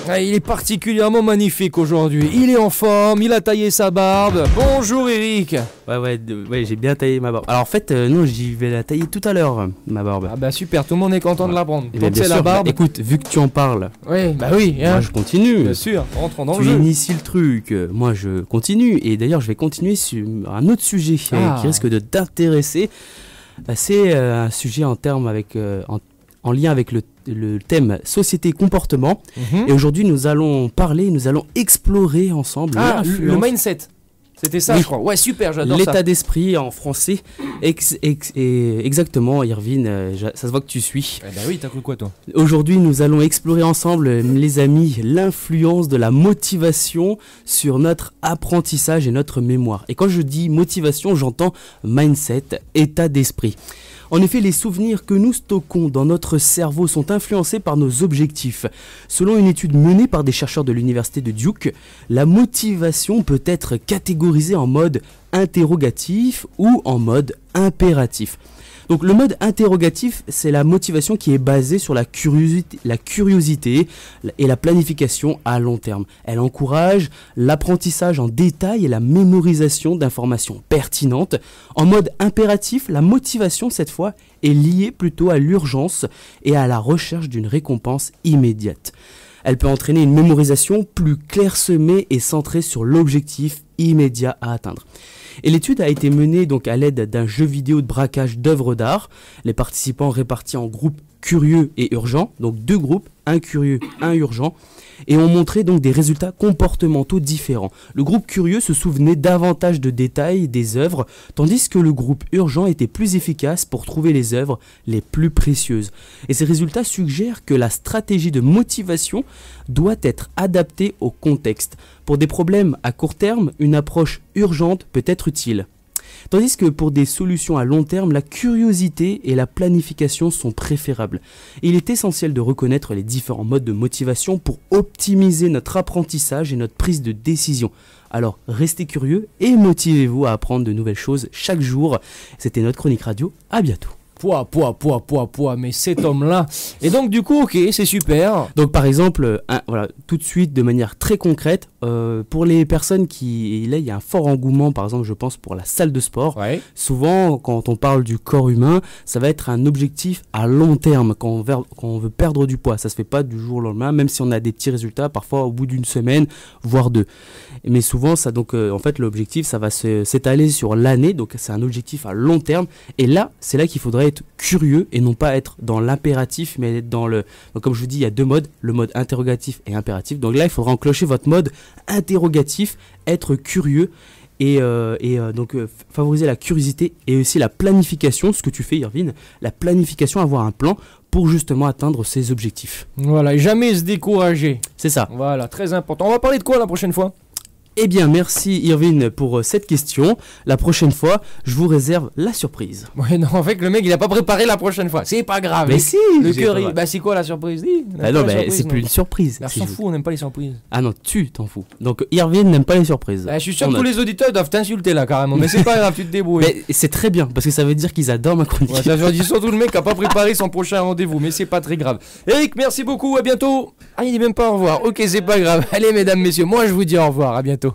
Ah, il est particulièrement magnifique aujourd'hui. Il est en forme, il a taillé sa barbe. Bonjour Eric. Ouais, j'ai bien taillé ma barbe. Alors en fait, non, j'y vais la tailler tout à l'heure, ma barbe. Ah bah super, tout le monde est content de la prendre. Et Donc bien c'est sûr, la barbe. écoute, vu que tu en parles, Oui, bah oui. Hein. moi je continue. Bien sûr, rentrons dans Tu le jeu. inities le truc, moi je continue. Et d'ailleurs, je vais continuer sur un autre sujet qui risque de t'intéresser. C'est un sujet en lien avec le thème société-comportement. Et aujourd'hui, nous allons explorer ensemble le mindset. C'était ça, oui. je crois. Ouais, super, j'adore ça. L'état d'esprit en français. Exactement, Irvine, ça se voit que tu suis. Eh bah oui, t'as cru quoi, toi? Aujourd'hui, nous allons explorer ensemble, les amis, l'influence de la motivation sur notre apprentissage et notre mémoire. Et quand je dis motivation, j'entends mindset, état d'esprit. En effet, les souvenirs que nous stockons dans notre cerveau sont influencés par nos objectifs. Selon une étude menée par des chercheurs de l'université de Duke, la motivation peut être catégorisée en mode interrogatif ou en mode impératif. Donc le mode interrogatif, c'est la motivation qui est basée sur la curiosité et la planification à long terme. Elle encourage l'apprentissage en détail et la mémorisation d'informations pertinentes. En mode impératif, la motivation cette fois est liée plutôt à l'urgence et à la recherche d'une récompense immédiate. Elle peut entraîner une mémorisation plus clairsemée et centrée sur l'objectif immédiat à atteindre. Et l'étude a été menée donc à l'aide d'un jeu vidéo de braquage d'œuvres d'art. Les participants répartis en groupes curieux et urgents, donc deux groupes, un curieux, un urgent, et ont montré donc des résultats comportementaux différents. Le groupe curieux se souvenait davantage de détails des œuvres, tandis que le groupe urgent était plus efficace pour trouver les œuvres les plus précieuses. Et ces résultats suggèrent que la stratégie de motivation doit être adaptée au contexte. Pour des problèmes à court terme, une approche urgente peut être utile. Tandis que pour des solutions à long terme, la curiosité et la planification sont préférables. Il est essentiel de reconnaître les différents modes de motivation pour optimiser notre apprentissage et notre prise de décision. Alors restez curieux et motivez-vous à apprendre de nouvelles choses chaque jour. C'était notre chronique radio, à bientôt. Poids, mais cet homme-là. Et donc du coup, ok, c'est super. Donc par exemple, voilà, tout de suite, de manière très concrète, pour les personnes qui, là il y a un fort engouement, par exemple je pense pour la salle de sport. Ouais. Souvent quand on parle du corps humain, ça va être un objectif à long terme quand on veut perdre du poids. Ça se fait pas du jour au lendemain, même si on a des petits résultats, parfois au bout d'une semaine, voire deux. Mais souvent ça, donc en fait l'objectif ça va s'étaler sur l'année, donc c'est un objectif à long terme. Et là, c'est là qu'il faudrait être curieux et non pas être dans l'impératif, mais être dans le... Donc comme je vous dis, il y a deux modes, le mode interrogatif et impératif. Donc là, il faudra enclencher votre mode interrogatif, être curieux et donc favoriser la curiosité et aussi la planification, ce que tu fais Irvine, la planification, avoir un plan pour justement atteindre ses objectifs. Voilà, et jamais se décourager. C'est ça. Voilà, très important. On va parler de quoi la prochaine fois ? Eh bien, merci Irvine pour cette question. La prochaine fois, je vous réserve la surprise. Ouais, non, en fait, le mec, il a pas préparé la prochaine fois. C'est pas grave. Mais si, le cœur, bah c'est quoi la surprise ? Dis. Ah non, mais c'est plus une surprise. On s'en fout, on n'aime pas les surprises. Ah non, tu t'en fous. Donc Irvine n'aime pas les surprises. Bah, je suis sûr que tous les auditeurs doivent t'insulter là carrément, mais c'est pas grave, tu te débrouilles. Mais c'est très bien, parce que ça veut dire qu'ils adorent ma chronique. Ouais, ça veut dire surtout le mec qui a pas préparé son prochain rendez-vous, mais c'est pas très grave. Eric, merci beaucoup, à bientôt. Ah, il dit même pas au revoir. Ok, c'est pas grave. Allez, mesdames, messieurs, moi je vous dis au revoir, à bientôt.